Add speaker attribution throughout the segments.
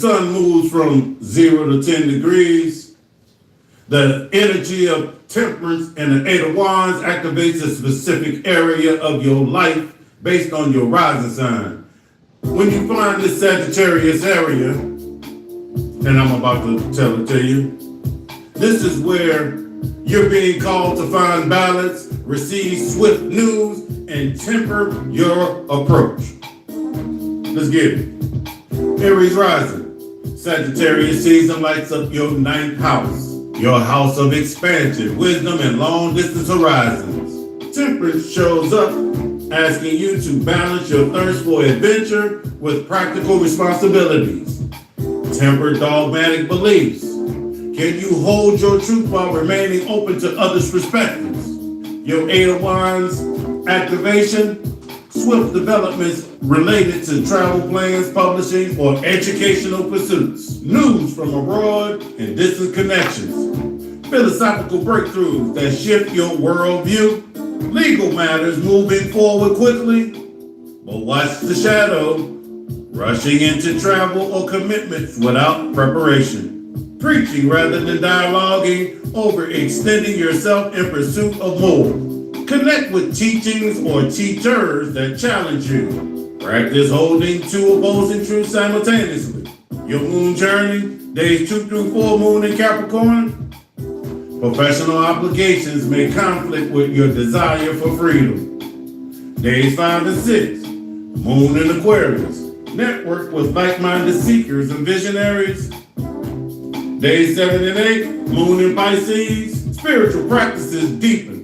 Speaker 1: sun moves from 0 to 10 degrees. The energy of temperance and the Eight of Wands activates a specific area of your life based on your rising sign. When you find this Sagittarius area, and I'm about to tell it to you, this is where you're being called to find balance, receive swift news, and temper your approach. Let's get it. Aries rising. Sagittarius season lights up your ninth house, your house of expansion, wisdom, and long distance horizons. Temperance shows up asking you to balance your thirst for adventure with practical responsibilities. Temper dogmatic beliefs. Can you hold your truth while remaining open to others' perspectives? Your Eight of Wands activation, swift developments related to travel plans, publishing, or educational pursuits. News from abroad and distant connections. Philosophical breakthroughs that shift your worldview. Legal matters moving forward quickly. But watch the shadow. Rushing into travel or commitments without preparation. Preaching rather than dialoguing, overextending yourself in pursuit of more. Connect with teachings or teachers that challenge you. Practice holding two opposing truths simultaneously. Your moon journey, days 2 through 4, moon in Capricorn. Professional obligations may conflict with your desire for freedom. Days 5 and 6, moon in Aquarius. Network with like-minded seekers and visionaries. Days 7 and 8, moon in Pisces. Spiritual practices deepen.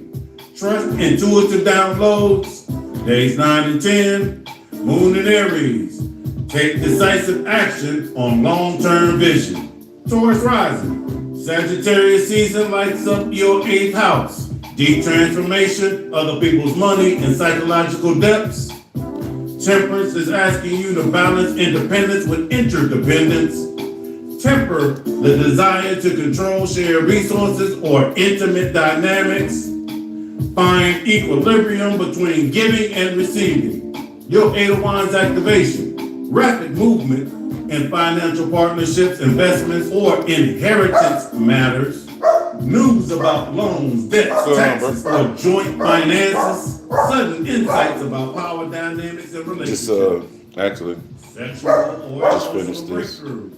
Speaker 1: Trust intuitive downloads. Days 9 and 10, moon in Aries. Take decisive action on long-term vision. Taurus rising. Sagittarius season lights up your 8th house. Deep transformation, other people's money, and psychological depths. Temperance is asking you to balance independence with interdependence. Temper the desire to control shared resources or intimate dynamics. Find equilibrium between giving and receiving. Your Eight of Wands activation, rapid movement in financial partnerships, investments, or inheritance matters. News about loans, debts, taxes, or joint finances. Sudden insights about power dynamics and relationships.
Speaker 2: Actually,
Speaker 1: Sexual or
Speaker 2: just finished this.
Speaker 1: breakthrough.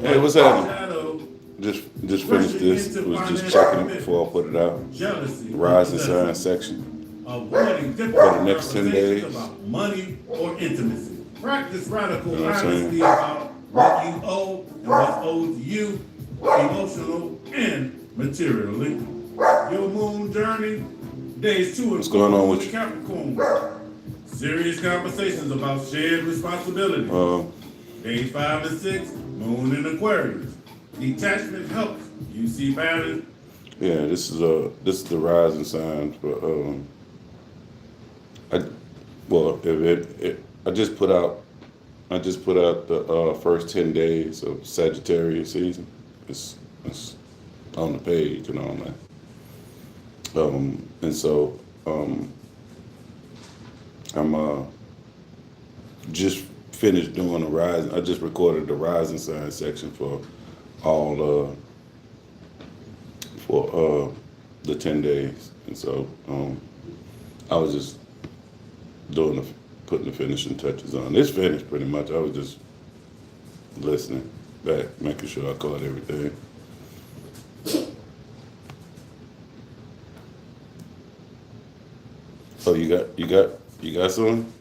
Speaker 2: Hey, what's happening? Just finished this. Was just checking it before I put it out.
Speaker 1: Jealousy,
Speaker 2: Rising sign section.
Speaker 1: avoiding
Speaker 2: For the
Speaker 1: difficult
Speaker 2: next 10 days.
Speaker 1: conversations about money or intimacy. Practice radical
Speaker 2: You know what I'm saying?
Speaker 1: honesty about what you owe and what's owed to you, emotional and materially. Your moon journey, days 2 and 4.
Speaker 2: What's going on with you?
Speaker 1: Capricorn. Serious conversations about shared responsibility. Days 5 and 6, moon in Aquarius. Detachment helps you see patterns.
Speaker 2: Yeah, this is the rising sign for I just put out the first 10 days of Sagittarius season. It's on the page and all that. And so I'm just finished doing the rising. I just recorded the rising sign section for all the 10 days, and so I was just putting the finishing touches on. It's finished pretty much. I was just listening back, making sure I caught everything. Oh, you got some?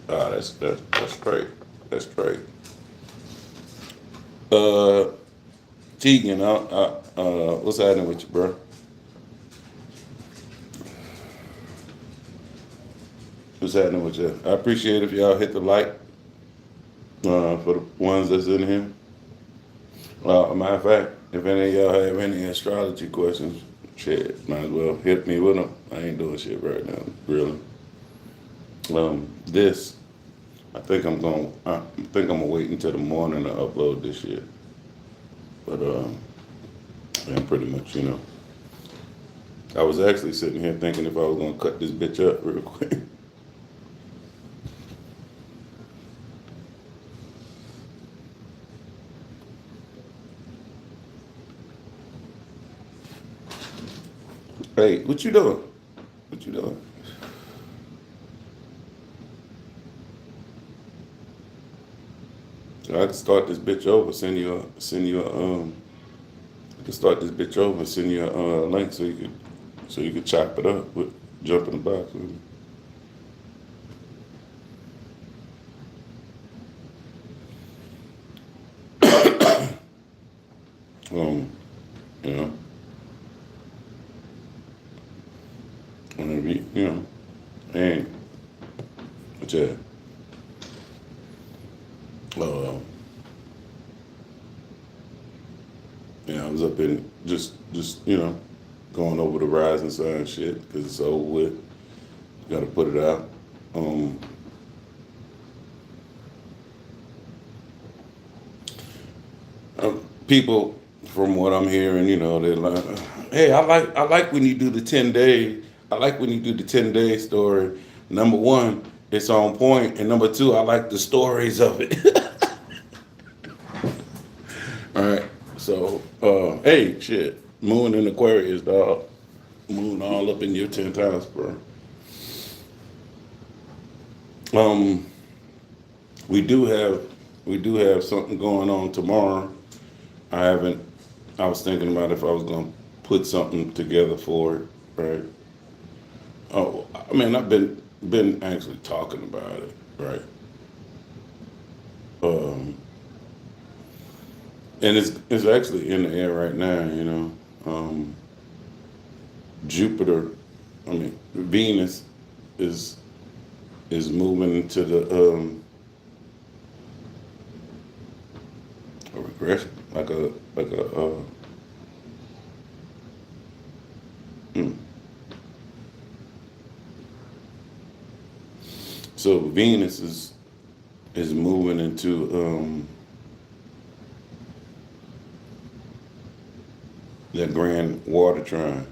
Speaker 2: Ah, that's great. That's great. Tegan, what's happening with you, bro? What's happening with you? I appreciate if y'all hit the like for the ones that's in here. Matter of fact, if any of y'all have any astrology questions, shit, might as well hit me with them. I ain't doing shit right now, really. I think I'm gonna wait until the morning to upload this shit. But And pretty much, I was actually sitting here thinking if I was gonna cut this bitch up real quick. Hey, what you doing? What you doing? So I can start this bitch over, I can start this bitch over, send you a link so you could chop it up with jump in the box with me. Um, you know, whenever and but yeah, uh, I was up in just going over the rising sign shit because it's over with. Got to put it out. Um, People, from what I'm hearing, they're like, "Hey, I like when you do the 10 day. I like when you do the 10 day story. Number one, it's on point, and number two, I like the stories of it." All right. So, hey, shit, Moon in Aquarius, dog. Moon all up in your 10th house, bro. Um, we do have something going on tomorrow. I haven't. I was thinking about if I was gonna put something together for it, right? Oh, I mean, I've been actually talking about it, right? Um, and it's actually in the air right now. Jupiter, I mean Venus is moving into the a regression, like a hmm. So Venus is moving into that grand water trine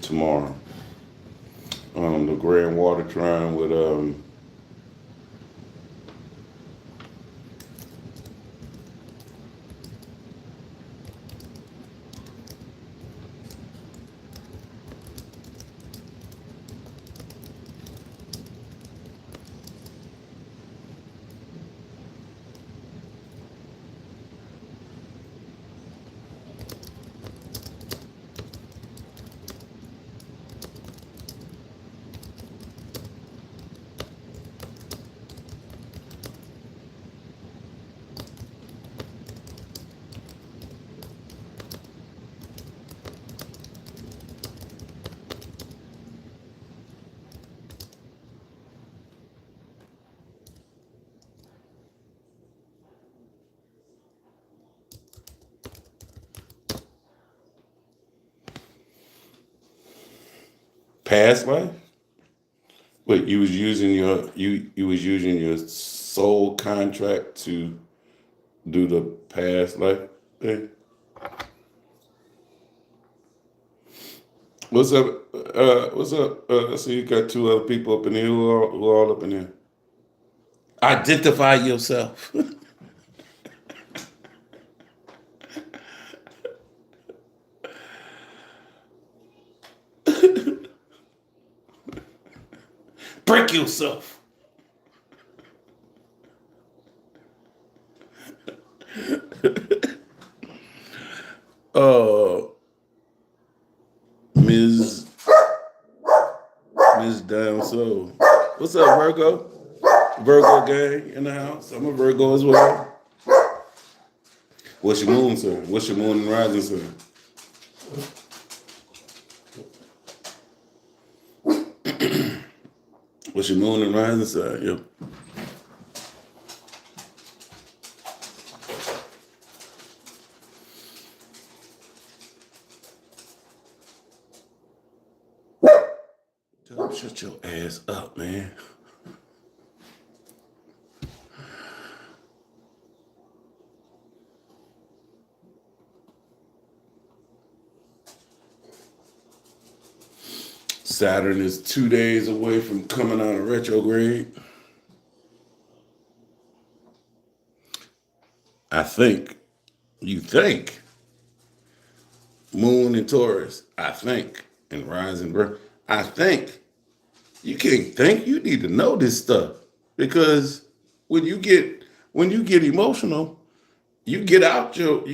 Speaker 2: tomorrow. The grand water trine with past life. Wait, you was using your soul contract to do the past life thing? What's up? What's up? I see you got two other people up in here. Who all up in here? Identify yourself. Break yourself. Uh, Ms. Ms. Down Soul. What's up, Virgo? Virgo gang in the house. I'm a Virgo as well. What's your moon, sir? What's your moon and rising, sir? What's your moon and rising side? Yo. Shut Shut your ass up, man. Saturn is 2 days away from coming out of retrograde. I think. You think. Moon and Taurus. I think. And rising Virgo. I think. You can't think. You need to know this stuff. Because when you get emotional, you get out your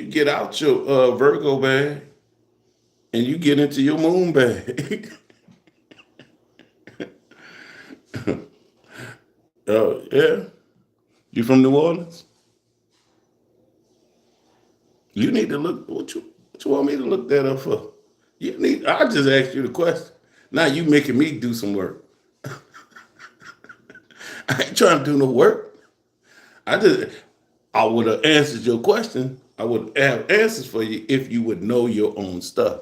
Speaker 2: Virgo bag and you get into your moon bag. Oh, yeah. You from New Orleans? You need to look. What you want me to look that up for? I just asked you the question. Now you making me do some work. I ain't trying to do no work. I would have answered your question. I would have answers for you if you would know your own stuff.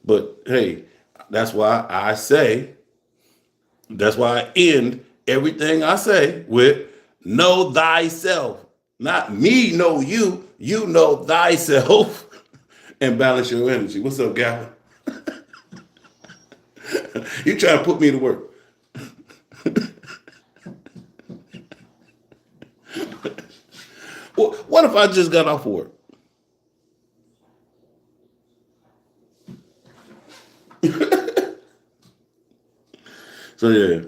Speaker 2: But hey, that's why I say, that's why I end everything I say with know thyself. Not me know you, you know thyself and balance your energy. What's up, Gavin? You trying to put me to work. Well, what if I just got off work? So yeah,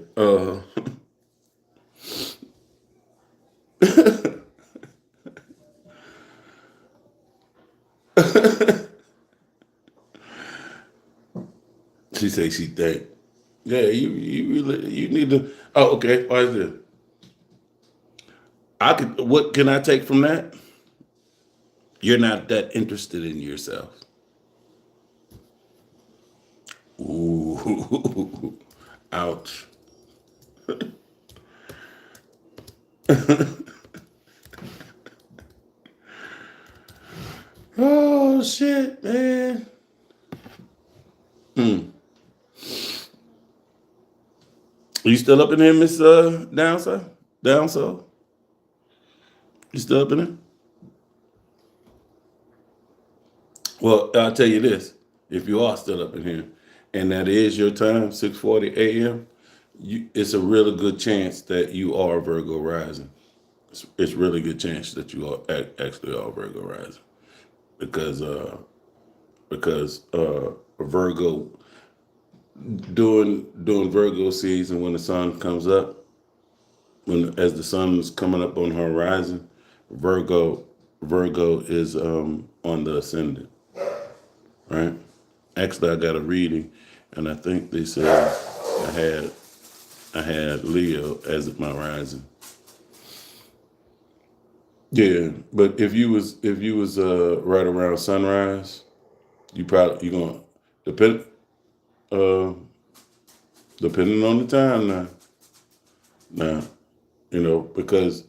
Speaker 2: she say she think. Yeah, you need to. Oh, okay. Why is this? What can I take from that? You're not that interested in yourself. Ooh, ouch. Oh shit, man. Are you still up in here, Miss Down South? Down South? You still up in here? Well, I'll tell you this: if you are still up in here, and that is your time, 6:40 a.m., it's a really good chance that you are Virgo rising. It's really good chance that you are actually are Virgo rising because Virgo during Virgo season when the sun comes up, as the sun is coming up on the horizon, Virgo is on the ascendant, right? Actually, I got a reading, and I think they said I had Leo as my rising. Yeah, but if you was right around sunrise, you gonna depend uh depending on the time now. Now, because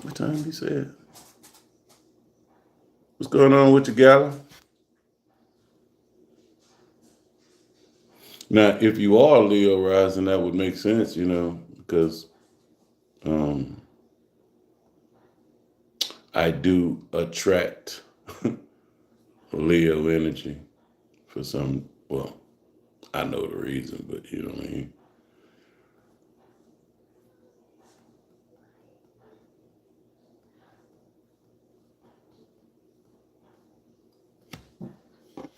Speaker 2: what time he said? What's going on with your gala? Now, if you are Leo rising, that would make sense, because I do attract Leo energy for some. Well, I know the reason, but you know what I mean.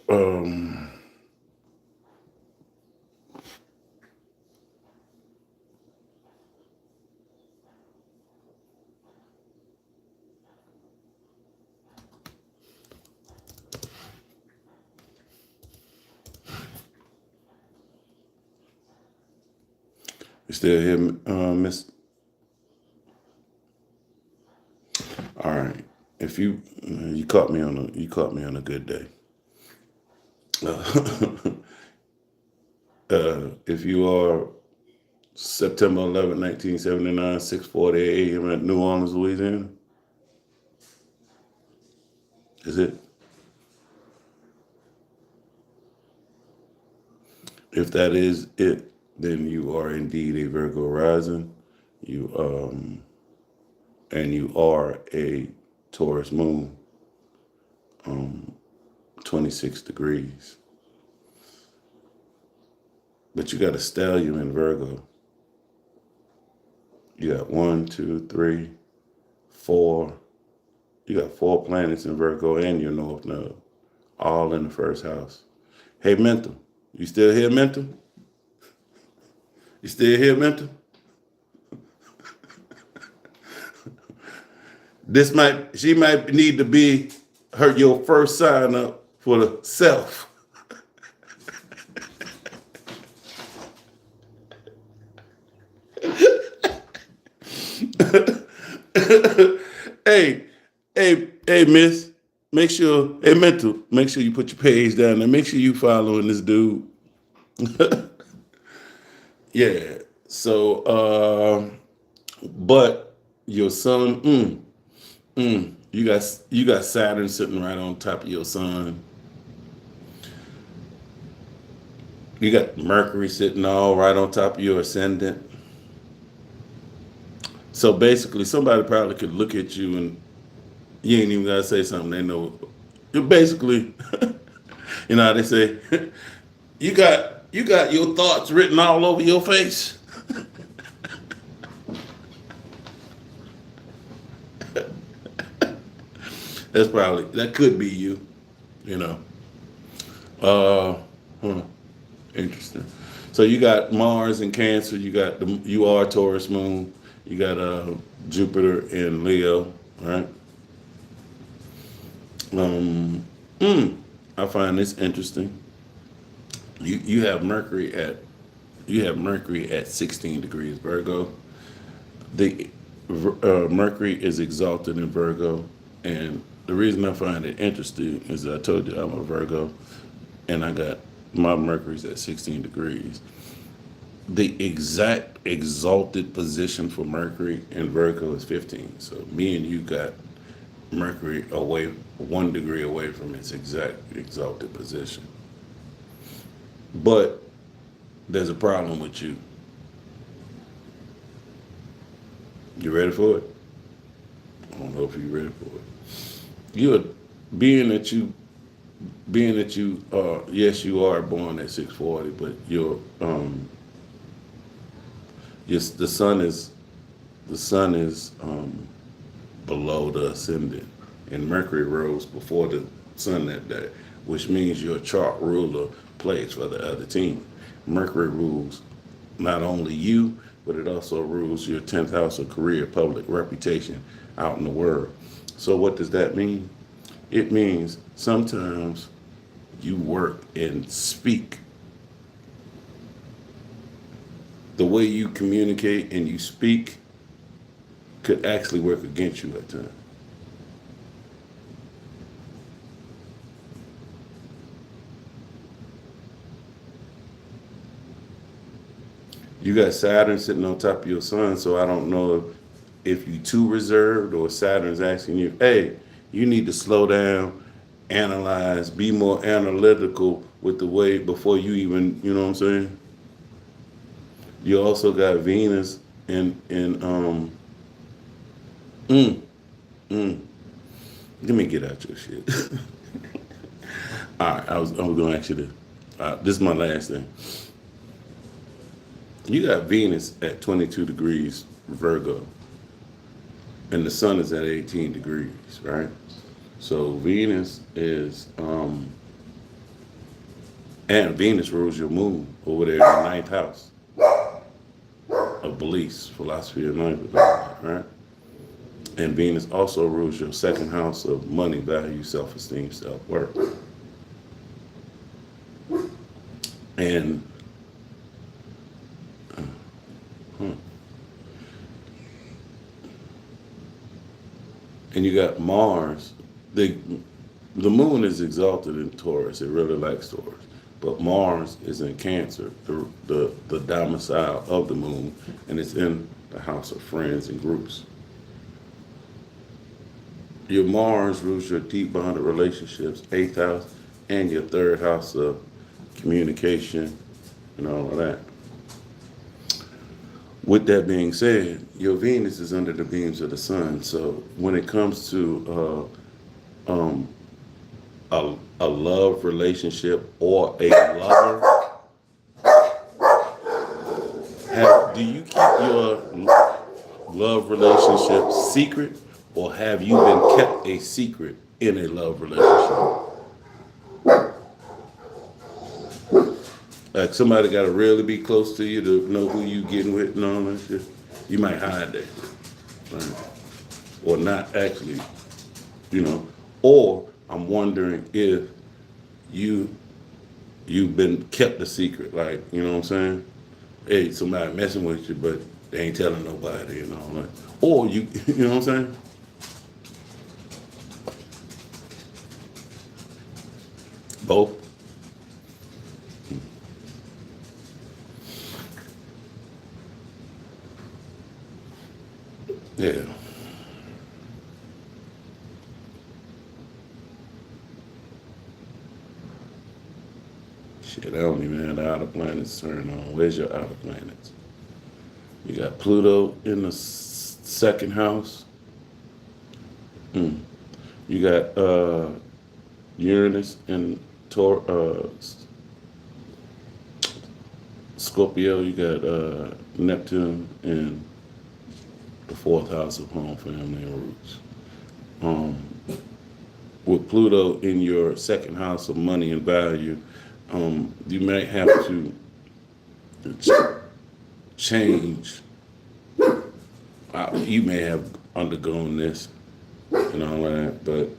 Speaker 2: Um, you still here, Miss? All right. If you caught me on a good day. If you are September 11, 1979, 6:40 a.m. at New Orleans, Louisiana, is it? If that is it, then you are indeed a Virgo rising. You and you are a Taurus moon, 26 degrees. But you got a stellium in Virgo. You got 1, 2, 3, 4. You got 4 planets in Virgo and your North Node, all in the first house. Hey, mental, you still here, mental? You still here, mental? She might need to be your first sign up for the self. Hey, hey, miss, mental, make sure you put your page down there. Make sure you following this dude. Yeah. So, but your sun, you got Saturn sitting right on top of your sun. You got Mercury sitting all right on top of your ascendant. So basically, somebody probably could look at you and you ain't even gotta say something. They know. You basically, you know how they say, you got your thoughts written all over your face. That could be you, you know. Interesting. So you got Mars in Cancer. You are Taurus moon. You got Jupiter in Leo, right? I find this interesting. You have Mercury at 16 degrees Virgo. The Mercury is exalted in Virgo, and the reason I find it interesting is that I told you I'm a Virgo, and I got my Mercury's at 16 degrees. The exact exalted position for Mercury in Virgo is 15. So me and you got Mercury away 1 degree away from its exact exalted position. But there's a problem with you. You ready for it? I don't know if you're ready for it. You're being that you yes, you are born at 640, but yes, the sun is below the ascendant, and Mercury rose before the sun that day, which means your chart ruler plays for the other team. Mercury rules not only you, but it also rules your 10th house of career, public reputation out in the world. So what does that mean? It means sometimes you work and speak. The way you communicate and you speak could actually work against you at times. You got Saturn sitting on top of your sun, so I don't know if you too reserved or Saturn's asking you, hey, you need to slow down, analyze, be more analytical with the way before you even, you know what I'm saying? You also got Venus in let me get out your shit. All right, I was gonna ask you this. This is my last thing. You got Venus at 22 degrees Virgo, and the sun is at 18 degrees, right? So Venus is, and Venus rules your moon over there in the 9th house of beliefs, philosophy, and life, right? And Venus also rules your 2nd house of money, value, self-esteem, self-worth. And and you got Mars. The moon is exalted in Taurus. It really likes Taurus. But Mars is in Cancer, the domicile of the moon, and it's in the house of friends and groups. Your Mars rules your deep bonded relationships, 8th house, and your 3rd house of communication, and all of that. With that being said, your Venus is under the beams of the sun. So when it comes to a love relationship or a lover, do you keep your love relationship secret, or have you been kept a secret in a love relationship? Like somebody got to really be close to you to know who you getting with and all that shit. You might hide that, right? Or not actually, you know. Or I'm wondering if you you've been kept a secret, like, you know what I'm saying? Hey, somebody messing with you, but they ain't telling nobody and all that. Or you, you know what I'm saying? Both. Yeah. Shit, I don't even have the outer planets turned on. Where's your outer planets? You got Pluto in the second house. You got Uranus in Scorpio. You got Neptune in the fourth house of home, family, and roots. Um, with Pluto in your second house of money and value, you might have to change. You may have undergone this and all that, but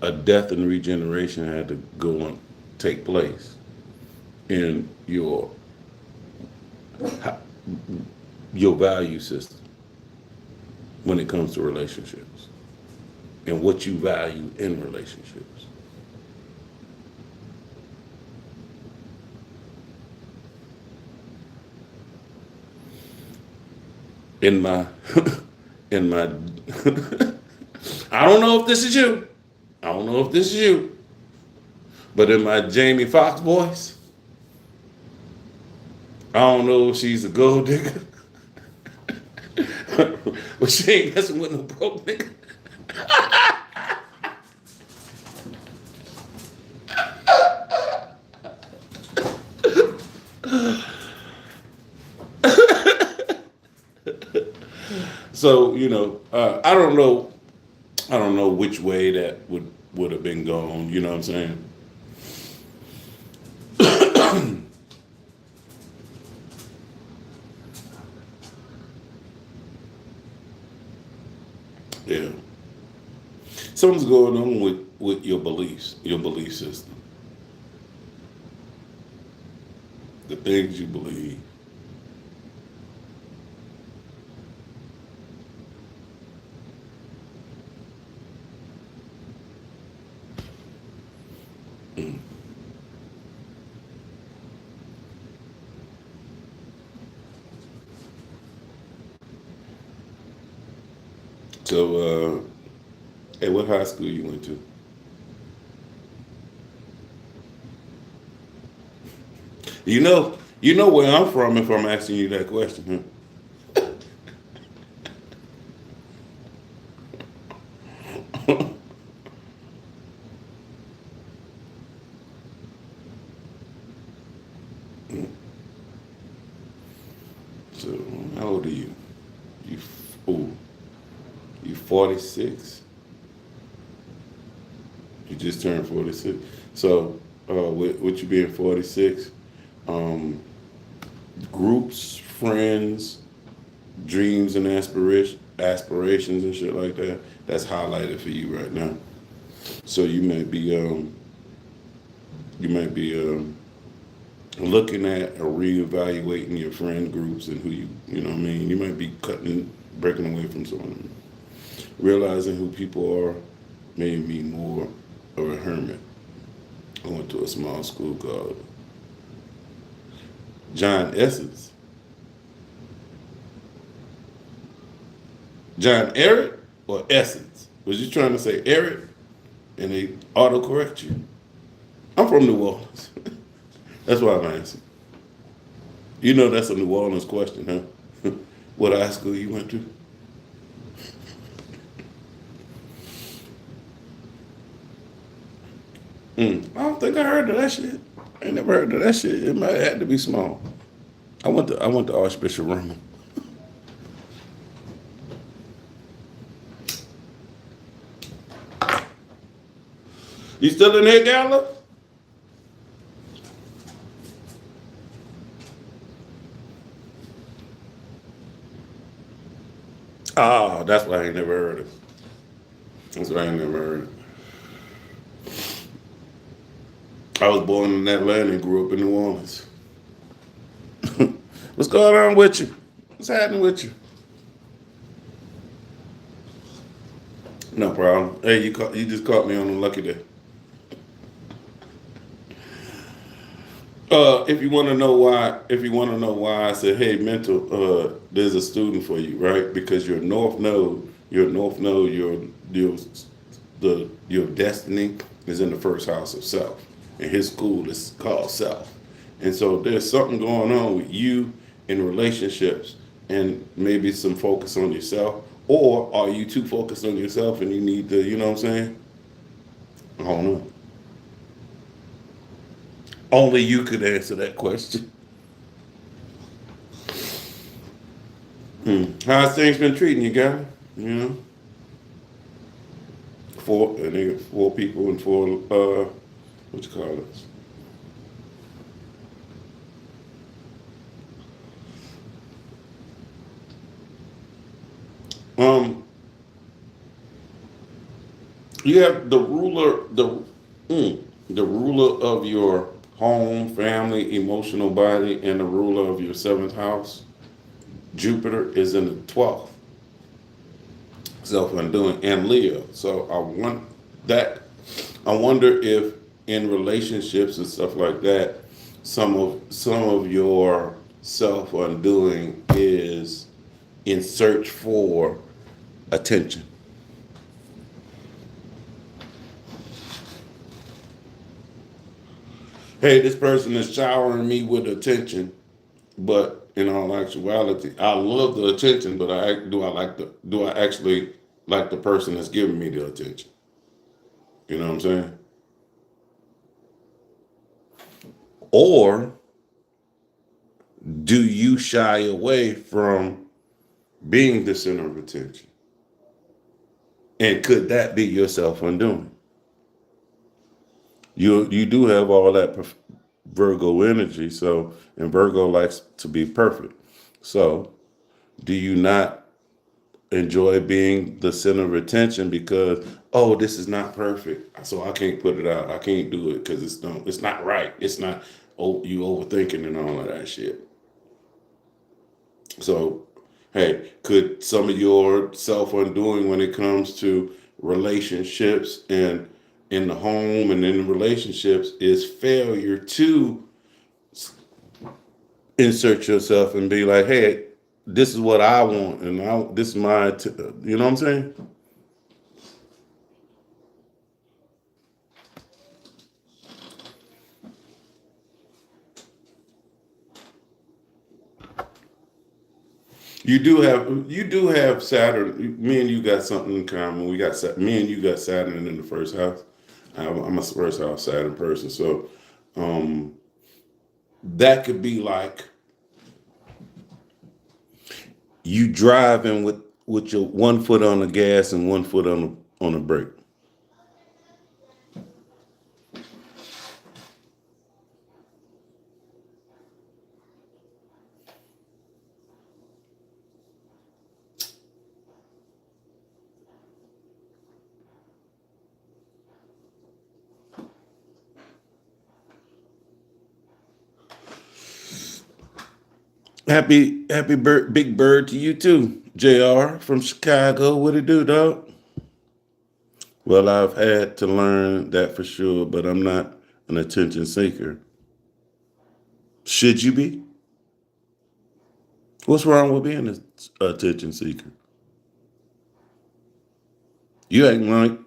Speaker 2: a death and regeneration had to go on, take place in your value system when it comes to relationships and what you value in relationships. In my, in my, I don't know if this is you. I don't know if this is you, but in my Jamie Foxx voice, I don't know if she's a gold digger, but she ain't messing with no broke nigga. So I don't know. I don't know which way that would have been gone. You know what I'm saying? Yeah. Something's going on with your beliefs, your belief system, the things you believe. So, hey, what high school you went to? You know where I'm from if I'm asking you that question, huh? So, how old are you? You, oh, you 46? You just turned 46. So, with you being 46, groups, friends, dreams, and aspirations and shit like that, that's highlighted for you right now. So you might be looking at or reevaluating your friend groups and who you know what I mean. You might be breaking away from someone, realizing who people are, made me more of a hermit. I went to a small school called John Essence. John Eric or Essence? Was you trying to say Eric and they autocorrect you? I'm from New Orleans. That's why I'm asking. You know that's a New Orleans question, huh? What high school you went to? I don't think I heard of that shit. I ain't never heard of that shit. It might have to be small. I went to Archbishop Roman. You still in here, Gala? Oh, that's why I ain't never heard it. That's why I ain't never heard it. I was born in Atlanta and grew up in New Orleans. What's going on with you? What's happening with you? No problem. Hey, you just caught me on a lucky day. If you want to know why I said, hey, mental, there's a student for you, right? Because your north node, your destiny is in the first house of self, and his school is called self. And so there's something going on with you in relationships, and maybe some focus on yourself, or are you too focused on yourself and you need to, you know what I'm saying? I don't know. Only you could answer that question. How's things been treating you, guy? You know, four people and four what you call it? Um, you have the ruler of your home, family, emotional body, and the ruler of your seventh house. Jupiter is in the 12th, self undoing, and Leo. So that. I wonder if in relationships and stuff like that, some of your self undoing is in search for attention. Hey, this person is showering me with attention, but in all actuality, I love the attention, but do I actually like the person that's giving me the attention? You know what I'm saying? Or do you shy away from being the center of attention? And could that be your self undoing? You do have all that Virgo energy, so and Virgo likes to be perfect. So do you not enjoy being the center of attention because this is not perfect, so I can't put it out. I can't do it because it's not right. It's not. Oh, you overthinking and all of that shit. So, hey, could some of your self undoing when it comes to relationships and in the home and in relationships is failure to insert yourself and be like, hey, this is what I want, and this is my, you know what I'm saying? You do have Saturn. Me and you got something in common. Me and you got Saturn in the first house. I'm a first house Saturn person, so um, that could be like you driving with your one foot on the gas and one foot on the brake. Happy big bird to you too, Jr. from Chicago. What it do, dog? Well, I've had to learn that for sure, but I'm not an attention seeker. Should you be? What's wrong with being an attention seeker? You acting like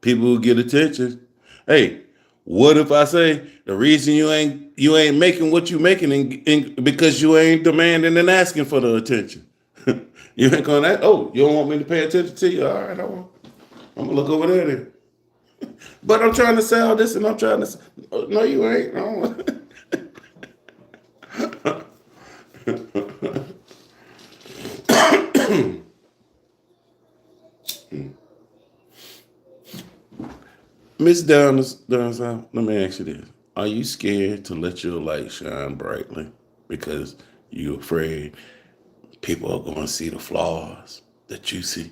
Speaker 2: people who get attention. Hey, What if I say the reason you ain't making what you making because you ain't demanding and asking for the attention? You ain't gonna ask, oh, you don't want me to pay attention to you? All right, I'm gonna look over there then. But I'm trying to sell this and I'm trying to oh, no, you ain't. No. Miss Down South, let me ask you this. Are you scared to let your light shine brightly because you're afraid people are going to see the flaws that you see?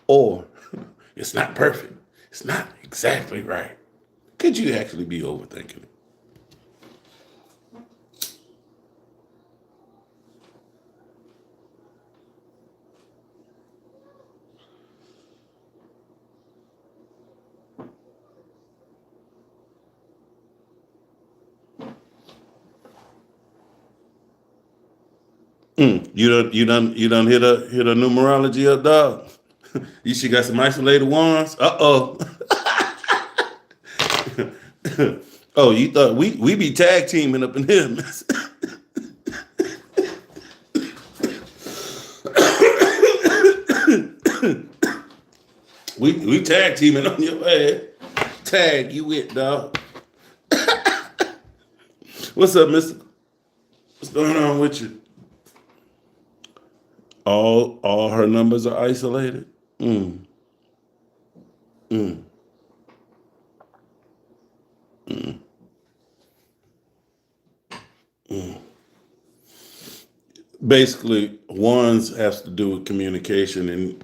Speaker 2: Or it's not perfect. It's not exactly right. Could you actually be overthinking it? You done hit a numerology up, dog. You should got some isolated ones. Uh-oh. Oh, you thought we be tag teaming up in here. we tag teaming on your head. Tag you it, dog. What's up, mister? What's going on with you? All her numbers are isolated? Mm, mm, mm, mm. Basically, ones has to do with communication, and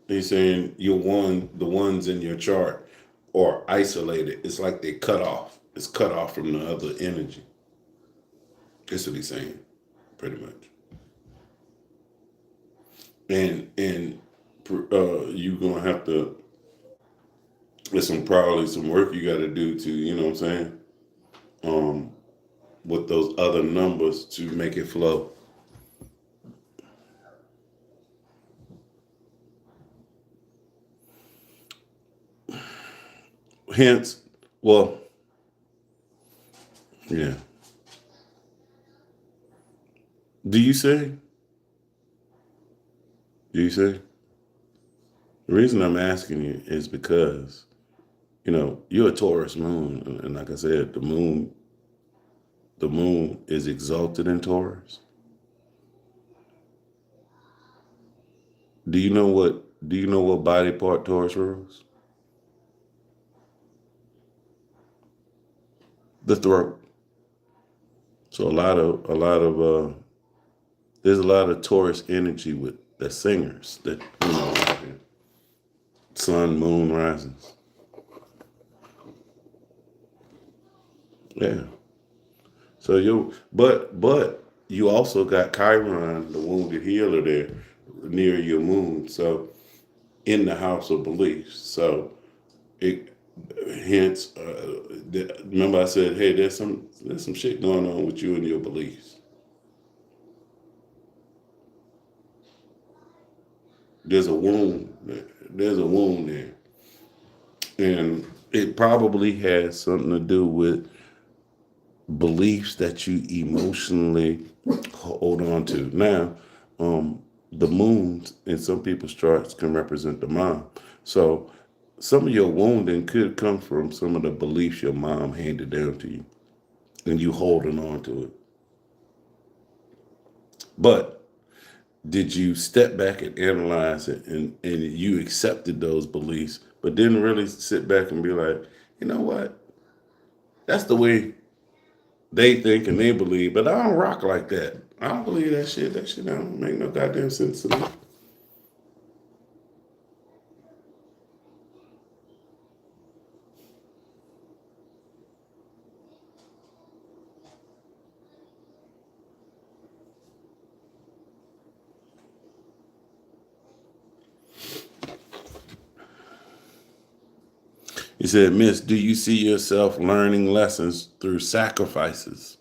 Speaker 2: he's saying the ones in your chart are isolated. It's like they cut off. It's cut off from the other energy. That's what he's saying, pretty much. And you're gonna have to. There's probably some work you got to do to, you know what I'm saying, um, with those other numbers to make it flow. Hence, well, yeah. Do you say? Do you say? The reason I'm asking you is because, you're a Taurus moon, and like I said, the moon is exalted in Taurus. Do you know what body part Taurus rules? The throat. So there's a lot of Taurus energy with the singers that sun, moon, risings. Yeah. So but you also got Chiron, the wounded healer there near your moon. So in the house of beliefs. So it hence remember I said, hey, there's some shit going on with you and your beliefs. There's a wound. There's a wound there. And it probably has something to do with beliefs that you emotionally hold on to. Now, the moon in some people's charts can represent the mom. So some of your wounding could come from some of the beliefs your mom handed down to you and you holding on to it. But did you step back and analyze it and you accepted those beliefs, but didn't really sit back and be like, you know what? That's the way they think and they believe, but I don't rock like that. I don't believe that shit. That shit don't make no goddamn sense to me. He said, Miss, do you see yourself learning lessons through sacrifices?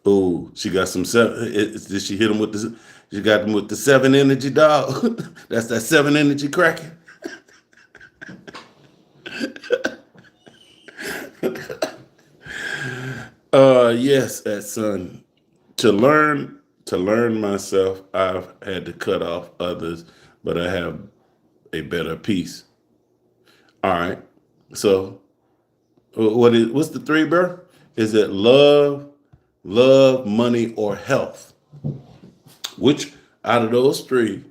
Speaker 2: Oh, she got some seven. Did she hit him with the? She got him with the seven energy dog. That's that seven energy cracking. Yes, at son. To learn myself, I've had to cut off others, but I have a better peace. All right. So what's the three, bro? Is it love, money, or health? Which out of those three,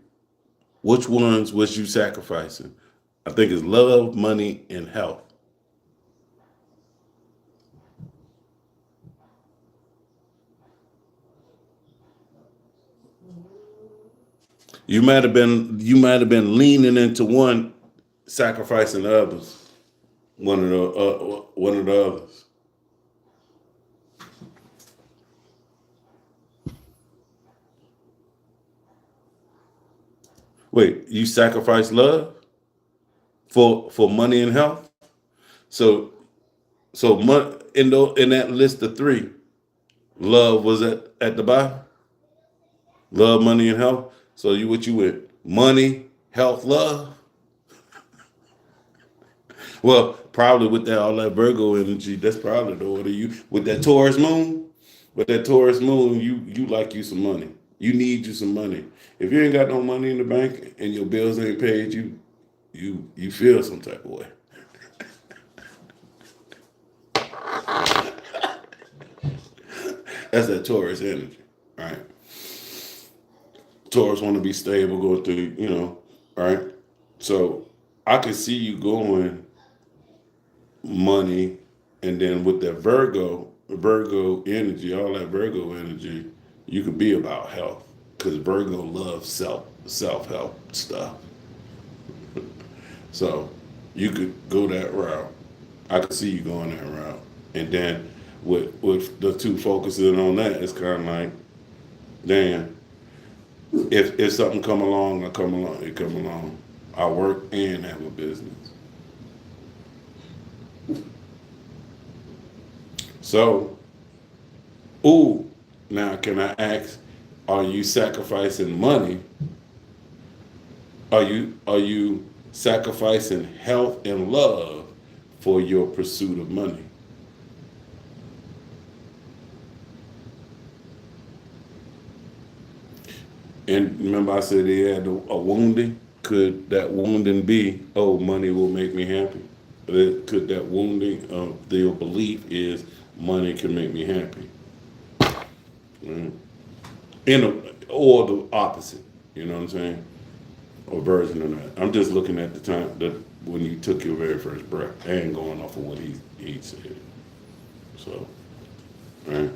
Speaker 2: which ones was you sacrificing? I think it's love, money, and health. You might have been leaning into one, sacrificing the others. One of the others. Wait, you sacrifice love for money and health? So in that list of three, love was at the bottom. Love, money, and health. So what you with? Money, health, love. Well, probably with that all that Virgo energy, that's probably the order you with that Taurus moon. With that Taurus moon, you like you some money. You need you some money. If you ain't got no money in the bank and your bills ain't paid, you feel some type of way. That's that Taurus energy, right? Taurus want to be stable, go through, right? So I could see you going money, and then with that Virgo energy, all that Virgo energy, you could be about health because Virgo loves self help stuff. So you could go that route. I could see you going that route, and then with the two focusing on that, it's kind of like, damn, if something come along, it come along. I work and have a business. So, ooh, now can I ask, are you sacrificing money? Are you sacrificing health and love for your pursuit of money? And remember I said he had a wounding? Could that wounding be, oh, money will make me happy? Could that wounding of their belief is money can make me happy? Right? Or the opposite, you know what I'm saying? Or version of that. I'm just looking at the time that when you took your very first breath and going off of what he said. So, right?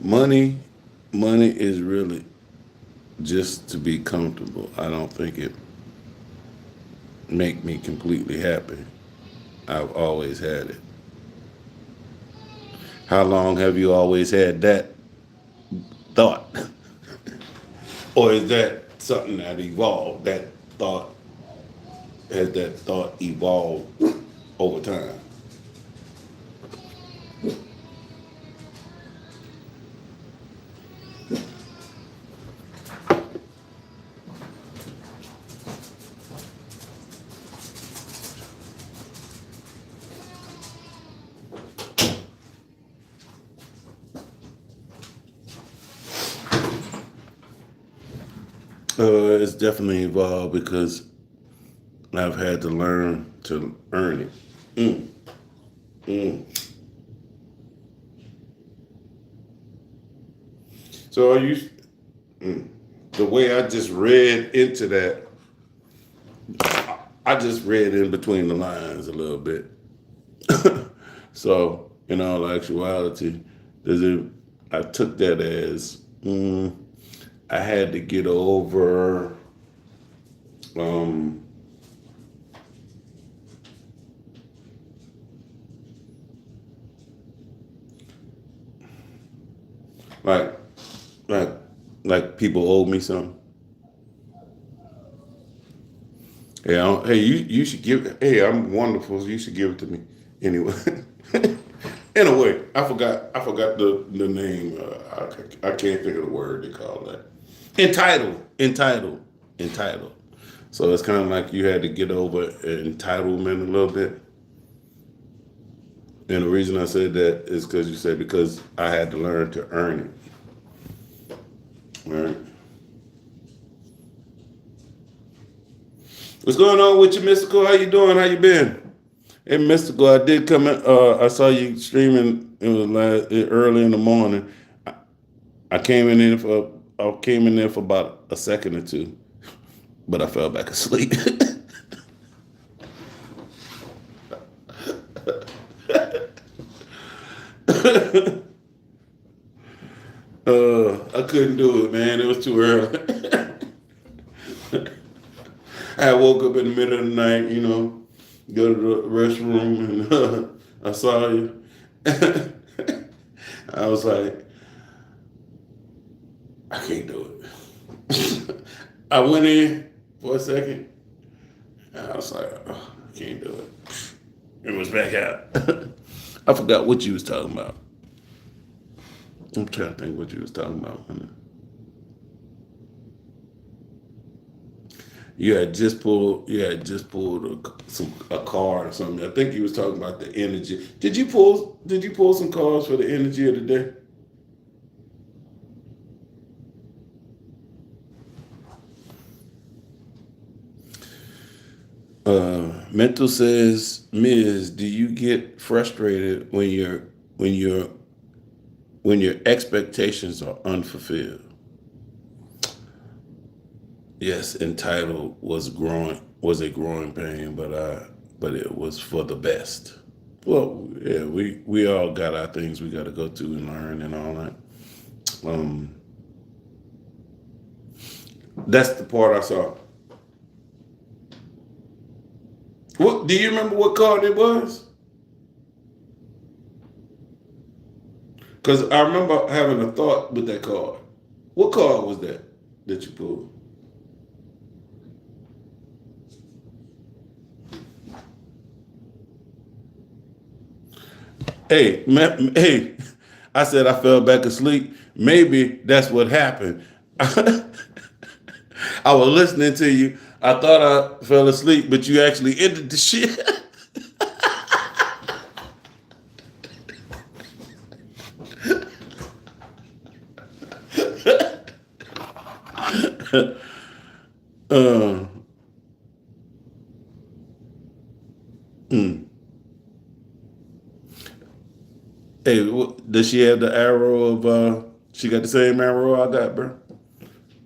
Speaker 2: Money, money is really just to be comfortable. I don't think it make me completely happy. I've always had it. How long have you always had that thought? Or is that something that evolved? Thought that thought evolved over time? It's definitely evolved because I've had to learn to earn it. Mm, mm. So are you? The way I just read into that, I just read in between the lines a little bit. So, in all actuality, I took that as I had to get over um, like like people owed me something. Hey, you should give. Hey, I'm wonderful. You should give it to me anyway. Anyway, I forgot the name. I can't think of the word they call that. Entitled. So it's kind of like you had to get over entitlement a little bit. And the reason I said that is because you said because I had to learn to earn it. Right? What's going on with you, Mystical? How you doing? How you been? Hey, Mystical, I did come in. I saw you streaming. It was early in the morning. I, I came in there for about a second or two, but I fell back asleep. I couldn't do it, man. It was too early. I woke up in the middle of the night, go to the restroom, and I saw you. I was like, I can't do it. I went in for a second, and I was like, oh, I can't do it. It was back out. I forgot what you was talking about. I'm trying to think what you was talking about. You had just pulled a card or something. I think you was talking about the energy. Did you pull some cards for the energy of the day? Mental says, Ms., do you get frustrated when your expectations are unfulfilled? Yes, entitled was a growing pain, but it was for the best. Well, yeah, we all got our things we got to go to and learn and all that. Um, that's the part I saw. What do you remember? What card it was? Because I remember having a thought with that card. What card was that you pulled? Hey, I said I fell back asleep. Maybe that's what happened. I was listening to you. I thought I fell asleep, but you actually ended the shit. uh, hmm. Hey, does she have the arrow of? She got the same arrow I got, bro.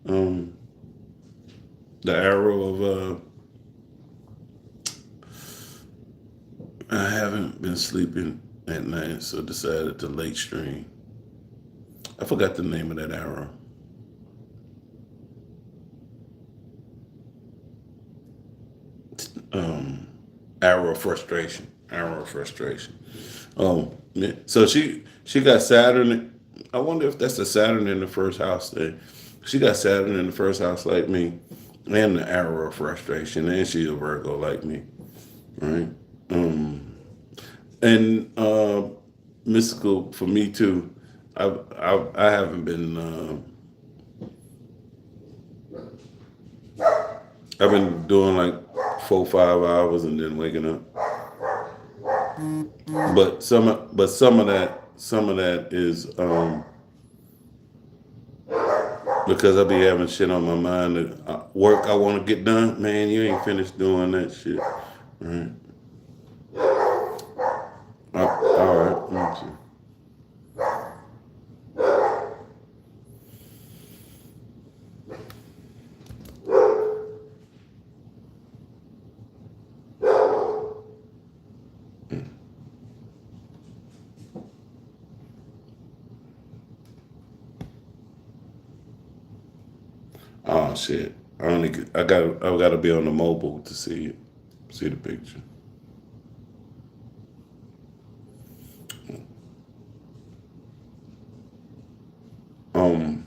Speaker 2: Um, the arrow of. I haven't been sleeping at night, so decided to late stream. I forgot the name of that arrow. Um, arrow of frustration. Arrow of frustration. So she got Saturn. I wonder if that's the Saturn in the first house thing. She got Saturn in the first house like me, and the arrow of frustration, and she's a Virgo like me, right? And mystical for me too. I haven't been. I've been doing like 4 5 hours and then waking up. But some of that is because I be having shit on my mind. Work I want to get done. Man, you ain't finished doing that shit. Right? All right. Thank you. Oh shit! I gotta be on the mobile to see it, see the picture. Um,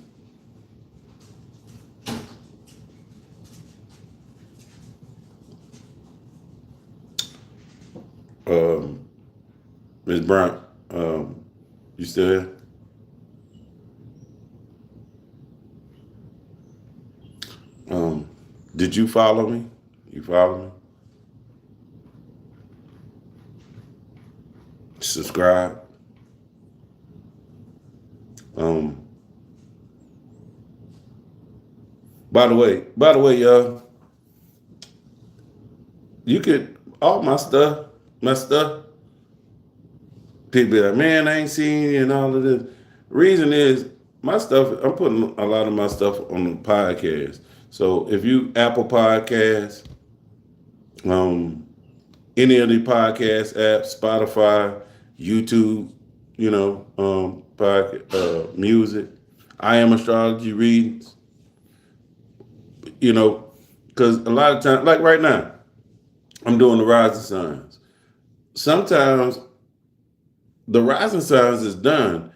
Speaker 2: um, Ms. Brown, you still here? Um, did you follow me? You follow me? Subscribe. Um, by the way, y'all, you could all my stuff. People be like, man, I ain't seen you and all of this. Reason is my stuff. I'm putting a lot of my stuff on the podcast. So if you Apple Podcasts, um, any of the podcast apps, Spotify, YouTube, music. I am Astrology Readings, you know, because a lot of times, like right now, I'm doing the rising signs. Sometimes the rising signs is done.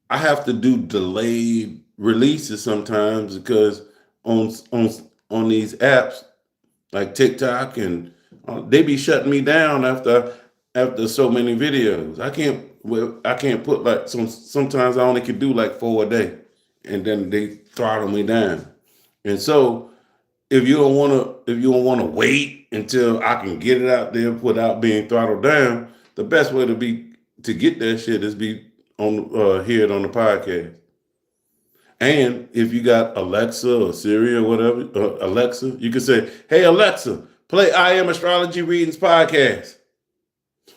Speaker 2: I have to do delayed releases sometimes because on on these apps like TikTok and they be shutting me down after so many videos. I can't put like sometimes I only can do like 4 a day, and then they throttle me down. And so if you don't wanna wait until I can get it out there without being throttled down, the best way to get that shit is be on hear it on the podcast. And if you got Alexa or Siri or whatever, Alexa, you can say, "Hey Alexa, play I Am Astrology Readings podcast,"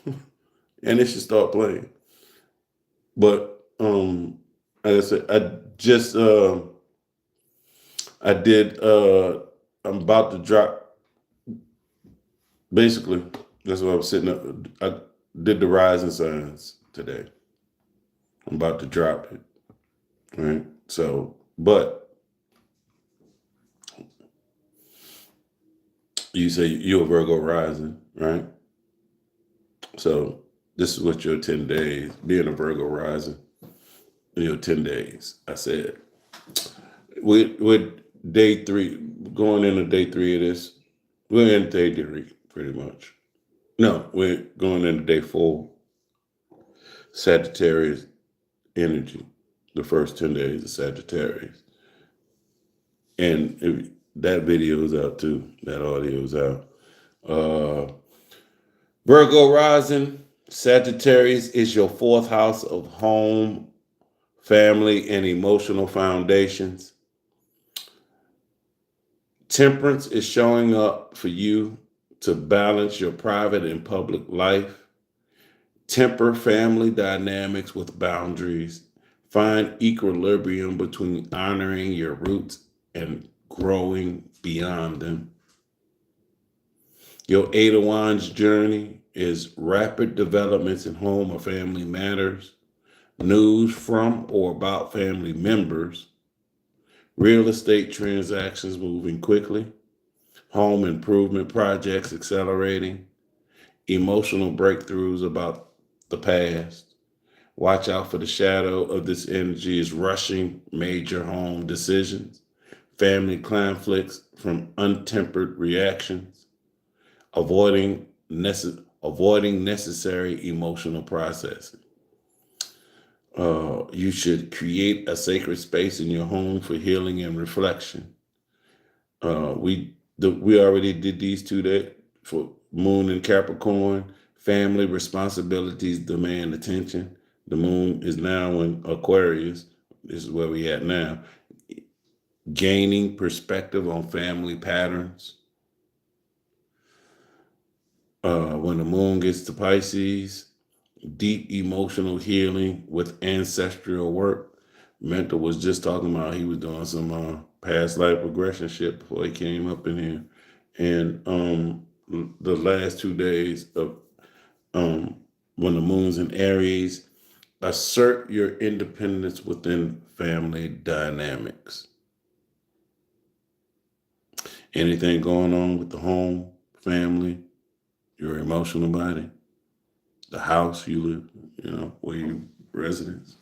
Speaker 2: and it should start playing. But like I said, I did. I'm about to drop. Basically, that's what I'm sitting up. I did the rising signs today. I'm about to drop it. Right. So, but you say you're a Virgo rising, right? So this is what your 10 days, being a Virgo rising, your 10 days. I said, with day three, going into day three of this, we're in day three, pretty much. No, we're going into day four, Sagittarius energy, the first 10 days of Sagittarius. And that video is out too, that audio is out. Uh, Virgo rising, Sagittarius is your fourth house of home, family, and emotional foundations. Temperance is showing up for you to balance your private and public life. Temper family dynamics with boundaries. Find equilibrium between honoring your roots and growing beyond them. Your Eight of Wands journey is rapid developments in home or family matters, news from or about family members, real estate transactions moving quickly, home improvement projects accelerating, emotional breakthroughs about the past. Watch out for the shadow of this energy is rushing major home decisions, family conflicts from untempered reactions, avoiding necessary emotional processing. You should create a sacred space in your home for healing and reflection. We already did these two that for Moon and Capricorn. Family responsibilities demand attention. The Moon is now in Aquarius. This is where we at now. Gaining perspective on family patterns. When the Moon gets to Pisces, deep emotional healing with ancestral work. Mental was just talking about he was doing some past life regression shit before he came up in here. And the last 2 days of when the moon's in Aries, assert your independence within family dynamics. Anything going on with the home, family, your emotional body, the house you live, where you residence.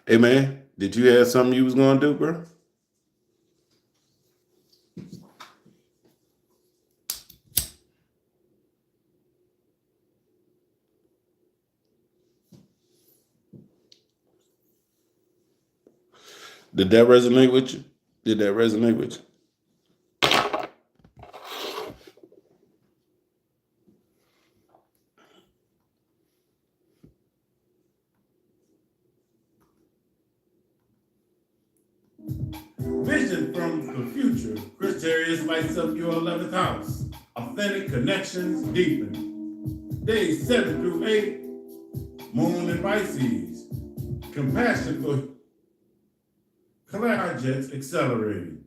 Speaker 2: Hey man, did you have something you was gonna do, bro? Did that resonate with you? Did that resonate with you?
Speaker 1: Vision from the future. Aquarius lights up your 11th house. Authentic connections deepen. Days 7 through 8. Moon and Pisces. Compassion for projects accelerating.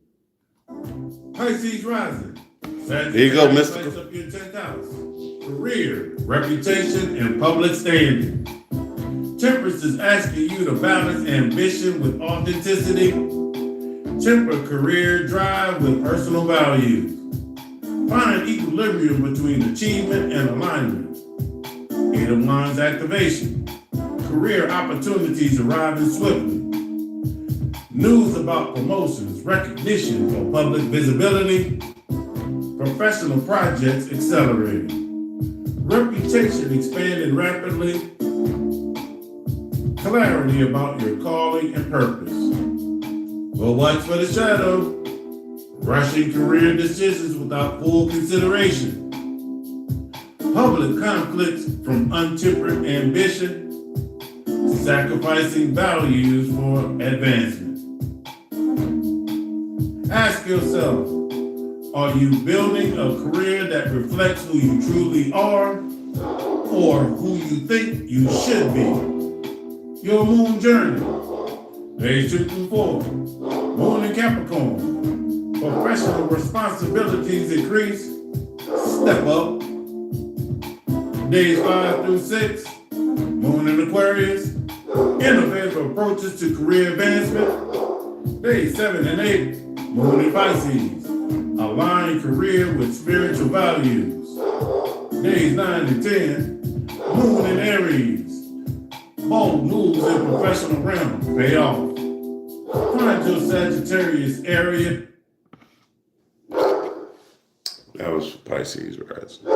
Speaker 1: Pisces rising.
Speaker 2: There you go, Mystical.
Speaker 1: Lights up your 10th house. Career, reputation, and public standing. Temperance is asking you to balance ambition with authenticity. Temper career drive with personal values. Find equilibrium between achievement and alignment. Eight of Wands activation. Career opportunities arriving swiftly. News about promotions, recognition, or public visibility. Professional projects accelerating. Reputation expanding rapidly. Clarity about your calling and purpose. But watch for the shadow. Rushing career decisions without full consideration. Public conflicts from untempered ambition. Sacrificing values for advancement. Ask yourself, are you building a career that reflects who you truly are or who you think you should be? Your moon journey. Days 2 through 4. Moon in Capricorn. Professional responsibilities increase. Step up. Days 5 through 6. Moon in Aquarius. Innovative approaches to career advancement. Days 7 and 8. Moon in Pisces. Align career with spiritual values. Days 9 and 10. Moon in Aries. Bold moves in professional realm pay off. Find your Sagittarius area.
Speaker 2: That was Pisces rising.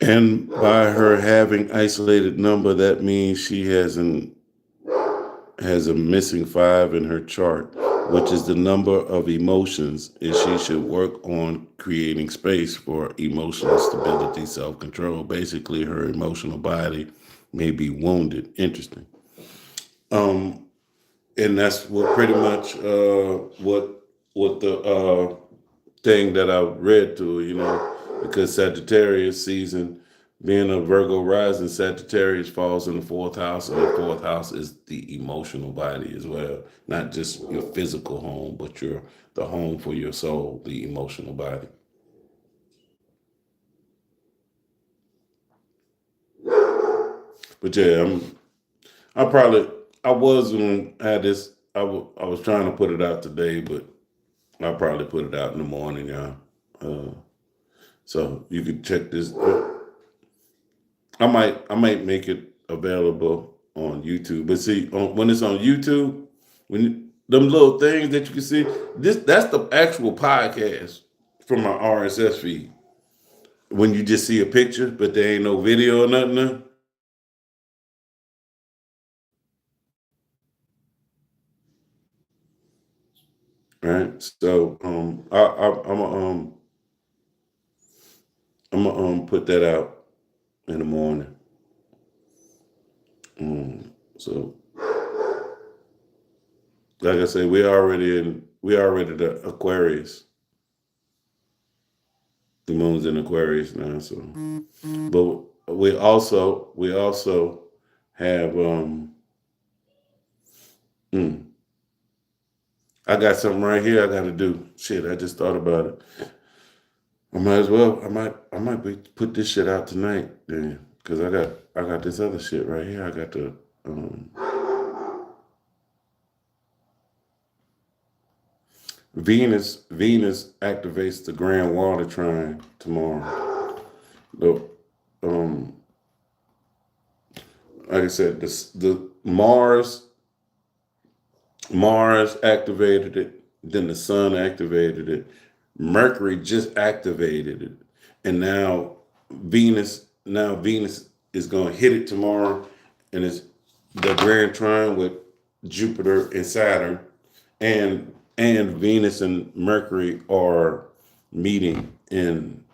Speaker 2: And by her having isolated number, that means she has a missing 5 in her chart, which is the number of emotions, and she should work on creating space for emotional stability, self-control. Basically, her emotional body may be wounded. Interesting. And that's what pretty much what the thing that I read to, because Sagittarius season, being a Virgo rising, Sagittarius falls in the 4th house, and the 4th house is the emotional body as well. Not just your physical home, but the home for your soul, the emotional body. But yeah, I was gonna add this. I was trying to put it out today, but I'll probably put it out in the morning, y'all. So you can check this. I might make it available on YouTube. But see, when it's on YouTube, them little things that you can see, that's the actual podcast from my RSS feed. When you just see a picture, but there ain't no video or nothing there. Right. So I'm gonna put that out in the morning. So like I say, we already the Aquarius. The moon's in Aquarius now, so but we also have I got something right here I gotta do. Shit, I just thought about it. I might as well. I might put this shit out tonight then, because I got this other shit right here. I got the Venus activates the grand water trine tomorrow. The like I said, the Mars activated it, then the sun activated it, Mercury just activated it, and now Venus is gonna hit it tomorrow, and it's the grand trine with Jupiter and Saturn, and Venus and Mercury are meeting in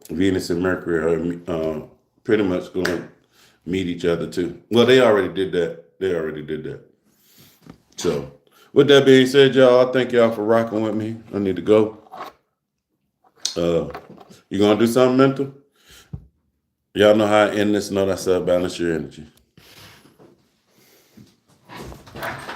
Speaker 2: Venus and Mercury are pretty much going to meet each other too. Well, they already did that. So, with that being said, y'all, I thank y'all for rocking with me. I need to go. You gonna do something mental? Y'all know how I end this. Know that balance your energy.